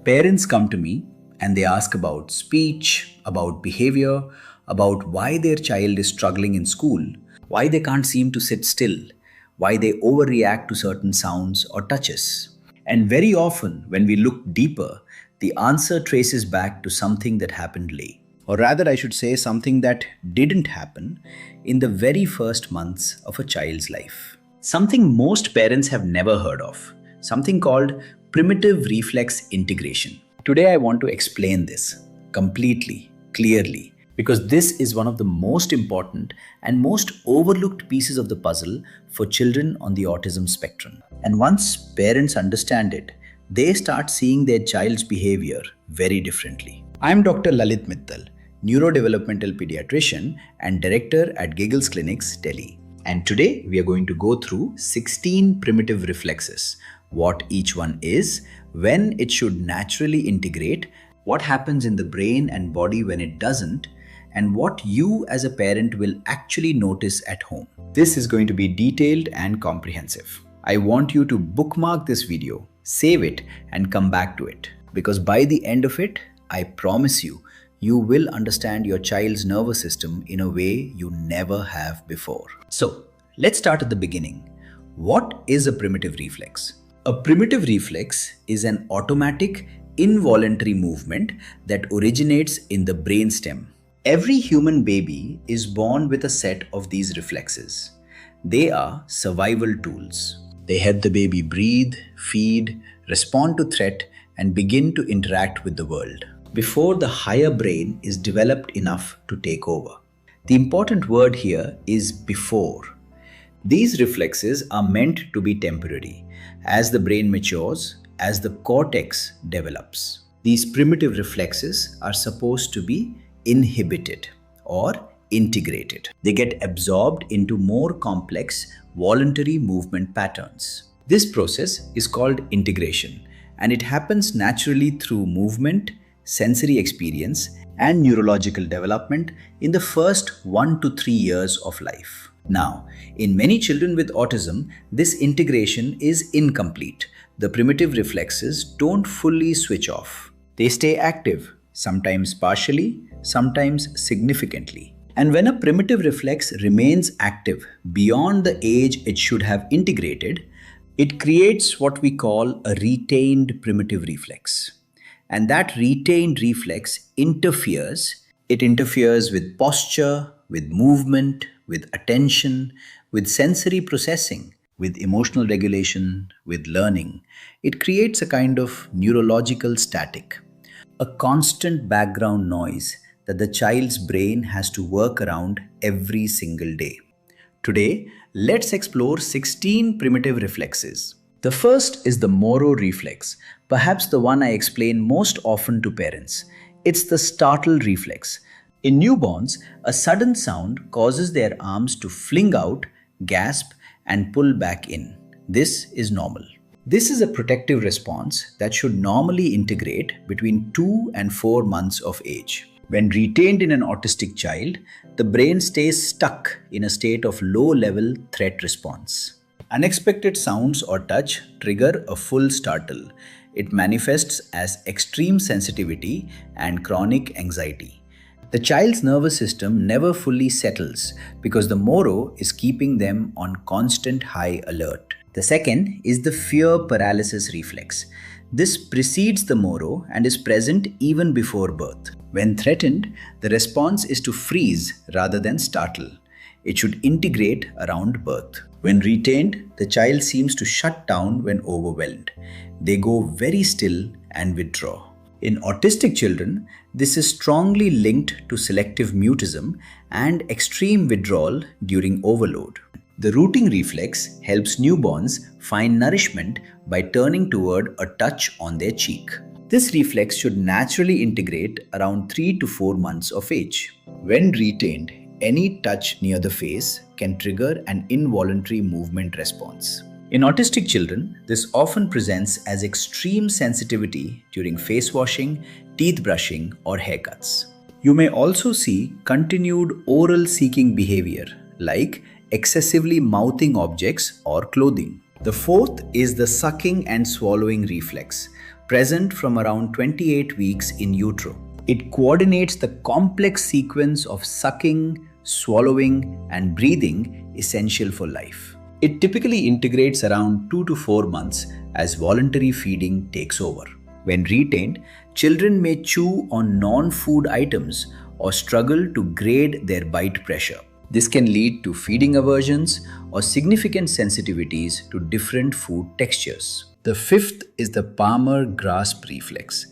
Parents come to me and they ask about speech, about behavior, about why their child is struggling in school, why they can't seem to sit still, why they overreact to certain sounds or touches. And very often, when we look deeper, the answer traces back to something that happened late. Or rather, I should say something that didn't happen in the very first months of a child's life. Something most parents have never heard of, something called primitive reflex integration. Today, I want to explain this completely, clearly, because this is one of the most important and most overlooked pieces of the puzzle for children on the autism spectrum. And once parents understand it, they start seeing their child's behavior very differently. I'm Dr. Lalit Mittal, neurodevelopmental pediatrician and director at Giggles Clinics, Delhi. And today we are going to go through 16 primitive reflexes, what each one is, when it should naturally integrate, what happens in the brain and body when it doesn't, and what you as a parent will actually notice at home. This is going to be detailed and comprehensive. I want you to bookmark this video, save it, and come back to it. Because by the end of it, I promise you, you will understand your child's nervous system in a way you never have before. So, let's start at the beginning. What is a primitive reflex? A primitive reflex is an automatic, involuntary movement that originates in the brainstem. Every human baby is born with a set of these reflexes. They are survival tools. They help the baby breathe, feed, respond to threat, and begin to interact with the world before the higher brain is developed enough to take over. The important word here is before. These reflexes are meant to be temporary. As the brain matures, as the cortex develops, these primitive reflexes are supposed to be inhibited or integrated. They get absorbed into more complex voluntary movement patterns. This process is called integration, and it happens naturally through movement, sensory experience, and neurological development in the first 1 to 3 years of life. Now, in many children with autism, this integration is incomplete. The primitive reflexes don't fully switch off. They stay active, sometimes partially, sometimes significantly. And when a primitive reflex remains active beyond the age it should have integrated, it creates what we call a retained primitive reflex. And that retained reflex interferes. It interferes with posture, with movement, with attention, with sensory processing, with emotional regulation, with learning. It creates a kind of neurological static, a constant background noise that the child's brain has to work around every single day. Today, let's explore 16 primitive reflexes. The first is the Moro reflex, perhaps the one I explain most often to parents. It's the startle reflex. In newborns, a sudden sound causes their arms to fling out, gasp, and pull back in. This is normal. This is a protective response that should normally integrate between 2 and 4 months of age. When retained in an autistic child, the brain stays stuck in a state of low-level threat response. Unexpected sounds or touch trigger a full startle. It manifests as extreme sensitivity and chronic anxiety. The child's nervous system never fully settles because the Moro is keeping them on constant high alert. The second is the fear paralysis reflex. This precedes the Moro and is present even before birth. When threatened, the response is to freeze rather than startle. It should integrate around birth. When retained, the child seems to shut down when overwhelmed. They go very still and withdraw. In autistic children, this is strongly linked to selective mutism and extreme withdrawal during overload. The rooting reflex helps newborns find nourishment by turning toward a touch on their cheek. This reflex should naturally integrate around 3 to 4 months of age. When retained, any touch near the face can trigger an involuntary movement response. In autistic children, this often presents as extreme sensitivity during face washing, teeth brushing, or haircuts. You may also see continued oral seeking behavior, like excessively mouthing objects or clothing. The fourth is the sucking and swallowing reflex. present from around 28 weeks in utero. It coordinates the complex sequence of sucking, swallowing, and breathing essential for life. It typically integrates around 2 to 4 months as voluntary feeding takes over. When retained, children may chew on non-food items or struggle to grade their bite pressure. This can lead to feeding aversions or significant sensitivities to different food textures. The fifth is the palmar grasp reflex.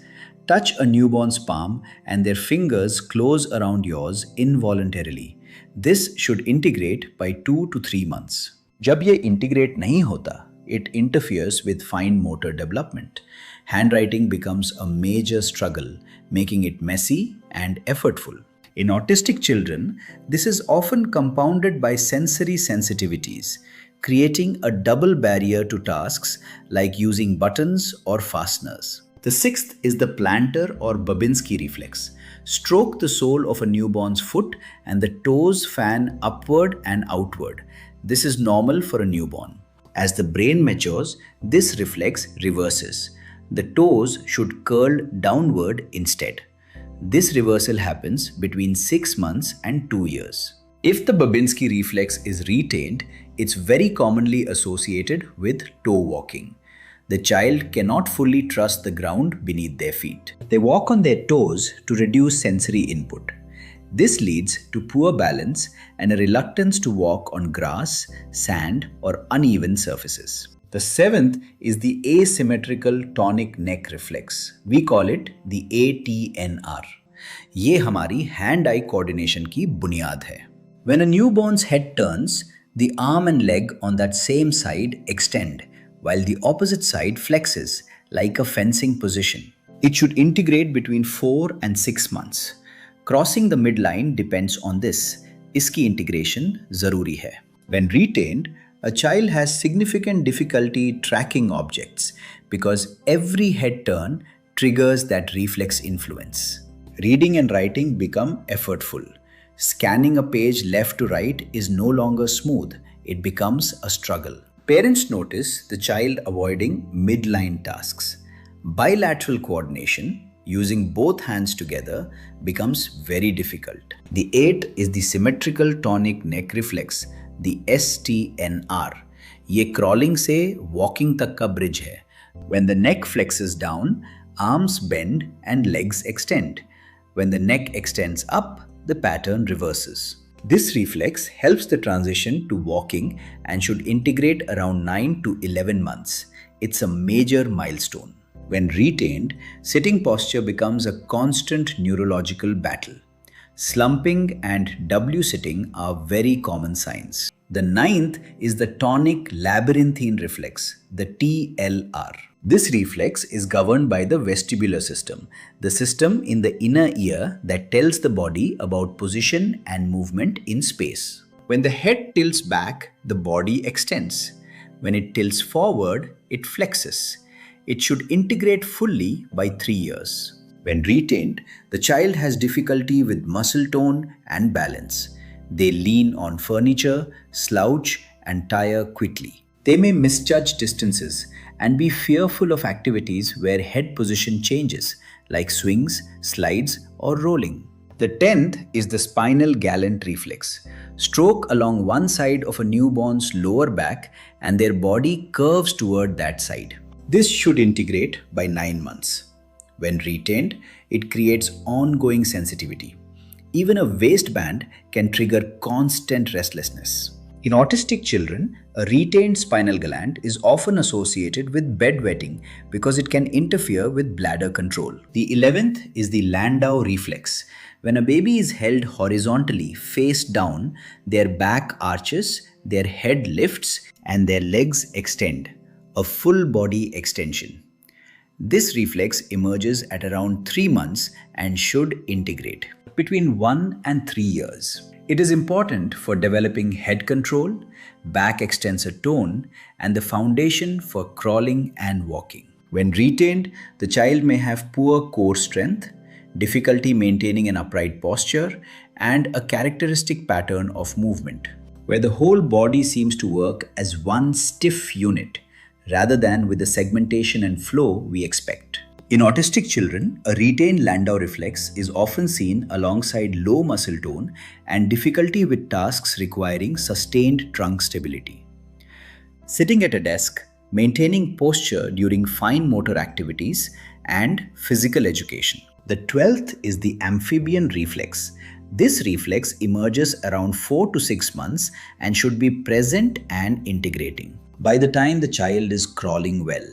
Touch a newborn's palm and their fingers close around yours involuntarily. This should integrate by 2 to 3 months. जब ये integrate नहीं होता, it interferes with fine motor development. Handwriting becomes a major struggle, making it messy and effortful. In autistic children, this is often compounded by sensory sensitivities, creating a double barrier to tasks like using buttons or fasteners. The sixth is the plantar or Babinski reflex. Stroke the sole of a newborn's foot and the toes fan upward and outward. This is normal for a newborn. As the brain matures, this reflex reverses. The toes should curl downward instead. This reversal happens between 6 months and 2 years. If the Babinski reflex is retained, it's very commonly associated with toe walking. The child cannot fully trust the ground beneath their feet. They walk on their toes to reduce sensory input. This leads to poor balance and a reluctance to walk on grass, sand, or uneven surfaces. The seventh is the asymmetrical tonic neck reflex. We call it the ATNR. ये हमारी hand-eye coordination की बुनियाद है. When a newborn's head turns, the arm and leg on that same side extend, while the opposite side flexes like a fencing position. It should integrate between 4 and 6 months. Crossing the midline depends on this. इसकी integration ज़रूरी है. When retained, a child has significant difficulty tracking objects because every head turn triggers that reflex influence. Reading and writing become effortful. Scanning a page left to right is no longer smooth. It becomes a struggle. Parents notice the child avoiding midline tasks. Bilateral coordination, using both hands together, becomes very difficult. The eighth is the symmetrical tonic neck reflex, the STNR. ये crawling से walking तक का bridge है. When the neck flexes down, arms bend and legs extend. When the neck extends up, the pattern reverses. This reflex helps the transition to walking and should integrate around 9 to 11 months. It's a major milestone. When retained, sitting posture becomes a constant neurological battle. Slumping and W-sitting are very common signs. The ninth is the tonic labyrinthine reflex, the TLR. This reflex is governed by the vestibular system, the system in the inner ear that tells the body about position and movement in space. When the head tilts back, the body extends. When it tilts forward, it flexes. It should integrate fully by 3 years. When retained, the child has difficulty with muscle tone and balance. They lean on furniture, slouch, and tire quickly. They may misjudge distances and be fearful of activities where head position changes, like swings, slides, or rolling. The 10th is the spinal gallant reflex. Stroke along one side of a newborn's lower back and their body curves toward that side. This should integrate by 9 months. When retained, it creates ongoing sensitivity. Even a waistband can trigger constant restlessness. In autistic children, a retained spinal gland is often associated with bedwetting because it can interfere with bladder control. The 11th is the Landau reflex. When a baby is held horizontally face down, their back arches, their head lifts, and their legs extend. A full body extension. This reflex emerges at around 3 months and should integrate between 1 and 3 years. It is important for developing head control, back extensor tone, and the foundation for crawling and walking. When retained, the child may have poor core strength, difficulty maintaining an upright posture, and a characteristic pattern of movement. Where the whole body seems to work as one stiff unit, rather than with the segmentation and flow we expect. In autistic children, a retained Landau reflex is often seen alongside low muscle tone and difficulty with tasks requiring sustained trunk stability. Sitting at a desk, maintaining posture during fine motor activities, and physical education. The 12th is the amphibian reflex. This reflex emerges around 4 to 6 months and should be present and integrating by the time the child is crawling well.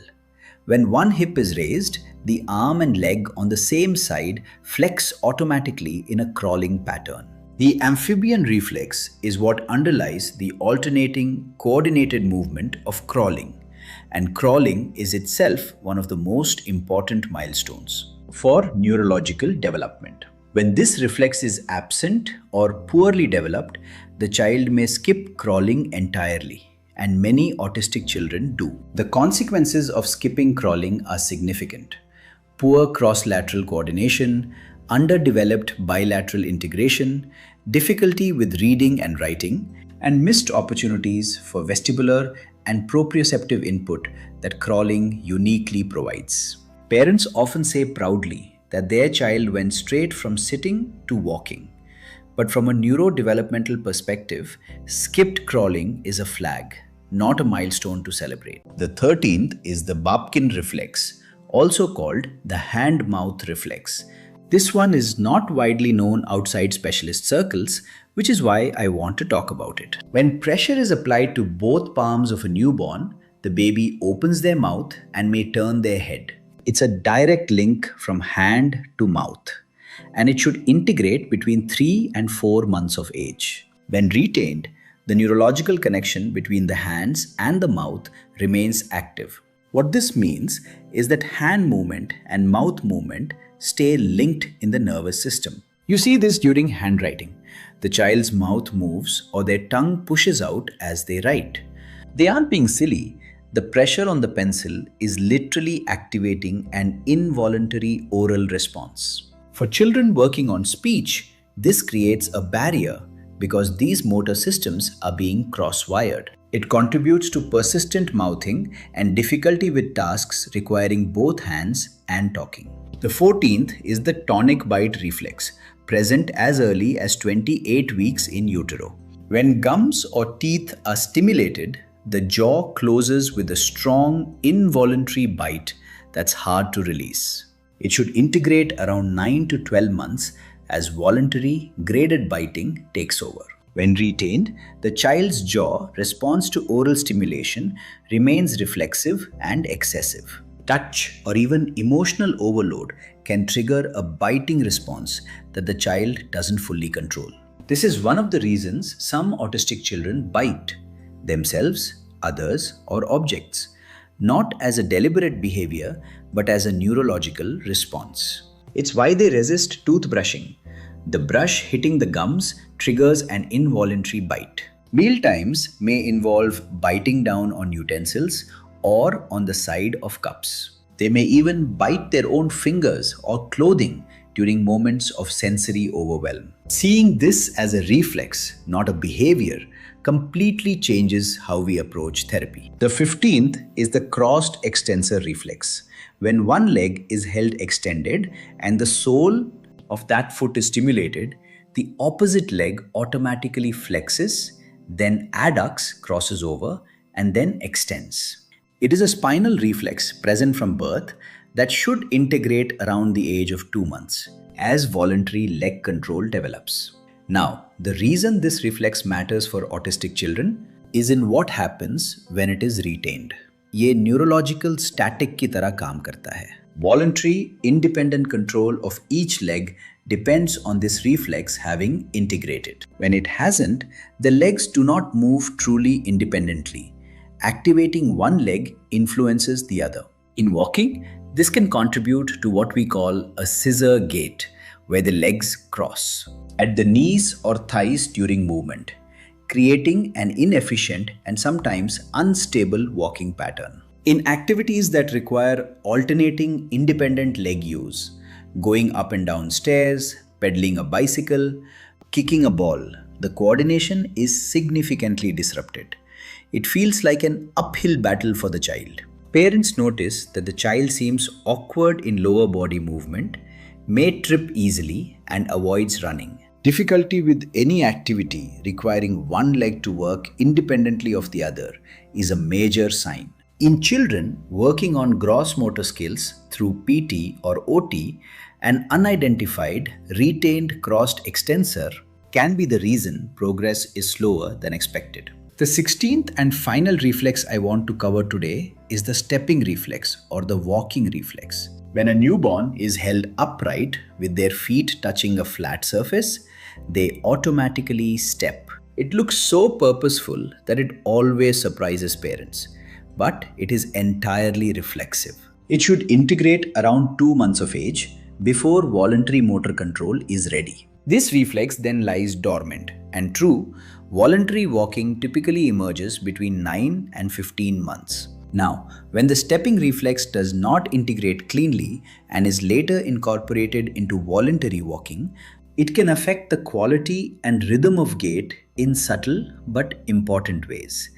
When one hip is raised, the arm and leg on the same side flex automatically in a crawling pattern. The amphibian reflex is what underlies the alternating, coordinated movement of crawling, and crawling is itself one of the most important milestones for neurological development. When this reflex is absent or poorly developed, the child may skip crawling entirely, and many autistic children do. The consequences of skipping crawling are significant. Poor cross-lateral coordination, underdeveloped bilateral integration, difficulty with reading and writing, and missed opportunities for vestibular and proprioceptive input that crawling uniquely provides. Parents often say proudly that their child went straight from sitting to walking. But from a neurodevelopmental perspective, skipped crawling is a flag, not a milestone to celebrate. The 13th is the Babkin reflex, also called the hand-mouth reflex. This one is not widely known outside specialist circles, which is why I want to talk about it. When pressure is applied to both palms of a newborn, the baby opens their mouth and may turn their head. It's a direct link from hand to mouth, and it should integrate between 3 and 4 months of age. When retained, the neurological connection between the hands and the mouth remains active. What this means is that hand movement and mouth movement stay linked in the nervous system. You see this during handwriting. The child's mouth moves or their tongue pushes out as they write. They aren't being silly. The pressure on the pencil is literally activating an involuntary oral response. For children working on speech, this creates a barrier because these motor systems are being cross-wired. It contributes to persistent mouthing and difficulty with tasks requiring both hands and talking. The 14th is the tonic bite reflex, present as early as 28 weeks in utero. When gums or teeth are stimulated, the jaw closes with a strong, involuntary bite that's hard to release. It should integrate around 9 to 12 months as voluntary, graded biting takes over. When retained, the child's jaw response to oral stimulation remains reflexive and excessive. Touch or even emotional overload can trigger a biting response that the child doesn't fully control. This is one of the reasons some autistic children bite themselves, others, or objects, not as a deliberate behavior but as a neurological response. It's why they resist toothbrushing. The brush hitting the gums triggers an involuntary bite. Meal times may involve biting down on utensils or on the side of cups. They may even bite their own fingers or clothing during moments of sensory overwhelm. Seeing this as a reflex, not a behavior, completely changes how we approach therapy. The 15th is the crossed extensor reflex. When one leg is held extended and the sole of that foot is stimulated, the opposite leg automatically flexes, then adducts, crosses over, and then extends. It is a spinal reflex present from birth that should integrate around the age of 2 months as voluntary leg control develops. Now, the reason this reflex matters for autistic children is in what happens when it is retained. ये neurological static की तरह काम करता है. Voluntary, independent control of each leg depends on this reflex having integrated. When it hasn't, the legs do not move truly independently. Activating one leg influences the other. In walking, this can contribute to what we call a scissor gait, where the legs cross at the knees or thighs during movement, creating an inefficient and sometimes unstable walking pattern. In activities that require alternating independent leg use, going up and down stairs, pedaling a bicycle, kicking a ball, the coordination is significantly disrupted. It feels like an uphill battle for the child. Parents notice that the child seems awkward in lower body movement, may trip easily, and avoids running. Difficulty with any activity requiring one leg to work independently of the other is a major sign. In children working on gross motor skills through PT or OT, an unidentified retained crossed extensor can be the reason progress is slower than expected. The 16th and final reflex I want to cover today is the stepping reflex or the walking reflex. When a newborn is held upright with their feet touching a flat surface, they automatically step. It looks so purposeful that it always surprises parents, but it is entirely reflexive. It should integrate around 2 months of age before voluntary motor control is ready. This reflex then lies dormant, and true, voluntary walking typically emerges between 9 and 15 months. Now, when the stepping reflex does not integrate cleanly and is later incorporated into voluntary walking, it can affect the quality and rhythm of gait in subtle but important ways.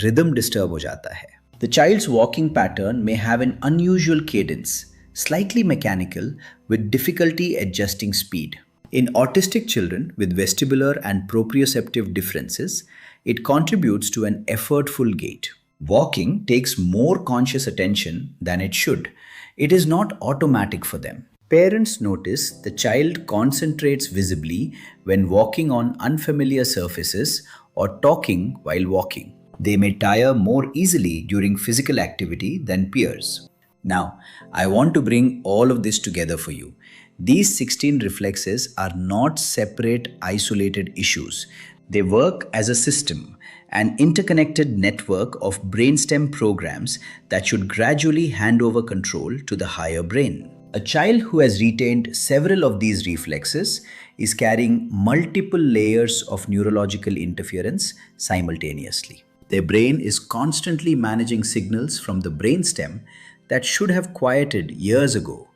Rhythm disturb ho jata hai. The child's walking pattern may have an unusual cadence, slightly mechanical, with difficulty adjusting speed. In autistic children with vestibular and proprioceptive differences, it contributes to an effortful gait. Walking takes more conscious attention than it should. It is not automatic for them. Parents notice the child concentrates visibly when walking on unfamiliar surfaces or talking while walking. They may tire more easily during physical activity than peers. Now, I want to bring all of this together for you. These 16 reflexes are not separate, isolated issues. They work as a system, an interconnected network of brainstem programs that should gradually hand over control to the higher brain. A child who has retained several of these reflexes is carrying multiple layers of neurological interference simultaneously. Their brain is constantly managing signals from the brainstem that should have quieted years ago,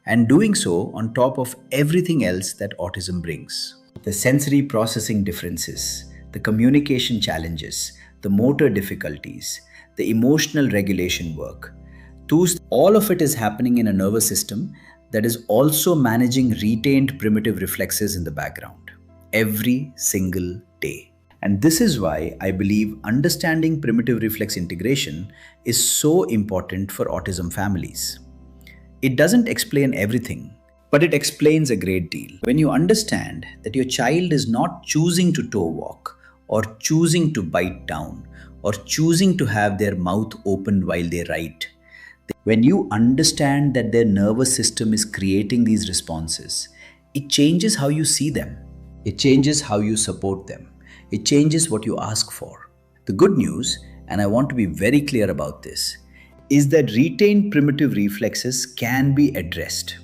and doing so on top of everything else that autism brings. The sensory processing differences, the communication challenges, the motor difficulties, the emotional regulation work. All of it is happening in a nervous system that is also managing retained primitive reflexes in the background every single day. And this is why I believe understanding primitive reflex integration is so important for autism families. It doesn't explain everything, but it explains a great deal. When you understand that your child is not choosing to toe walk, or choosing to bite down, or choosing to have their mouth open while they write, when you understand that their nervous system is creating these responses, it changes how you see them. It changes how you support them. It changes what you ask for. The good news, and I want to be very clear about this, is that retained primitive reflexes can be addressed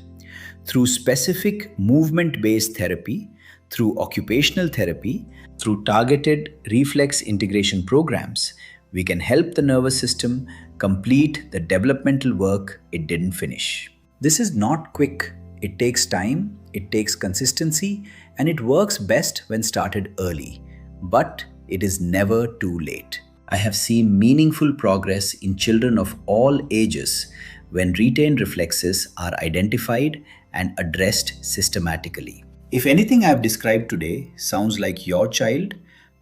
through specific movement-based therapy, through occupational therapy, through targeted reflex integration programs. We can help the nervous system complete the developmental work it didn't finish. This is not quick. It takes time, it takes consistency, and it works best when started early. But it is never too late. I have seen meaningful progress in children of all ages when retained reflexes are identified and addressed systematically. If anything I have described today sounds like your child,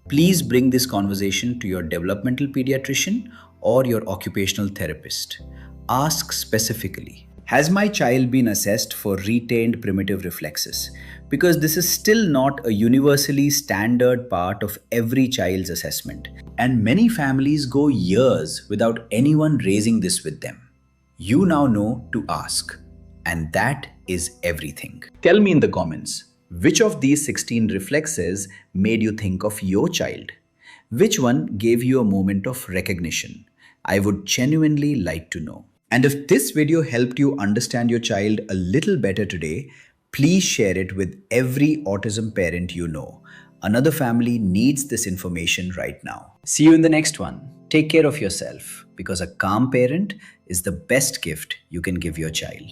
please bring this conversation to your developmental pediatrician or your occupational therapist. Ask specifically, has my child been assessed for retained primitive reflexes? Because this is still not a universally standard part of every child's assessment. And many families go years without anyone raising this with them. You now know to ask. And that is everything. Tell me in the comments, which of these 16 reflexes made you think of your child? Which one gave you a moment of recognition? I would genuinely like to know. And if this video helped you understand your child a little better today, please share it with every autism parent you know. Another family needs this information right now. See you in the next one. Take care of yourself, because a calm parent is the best gift you can give your child.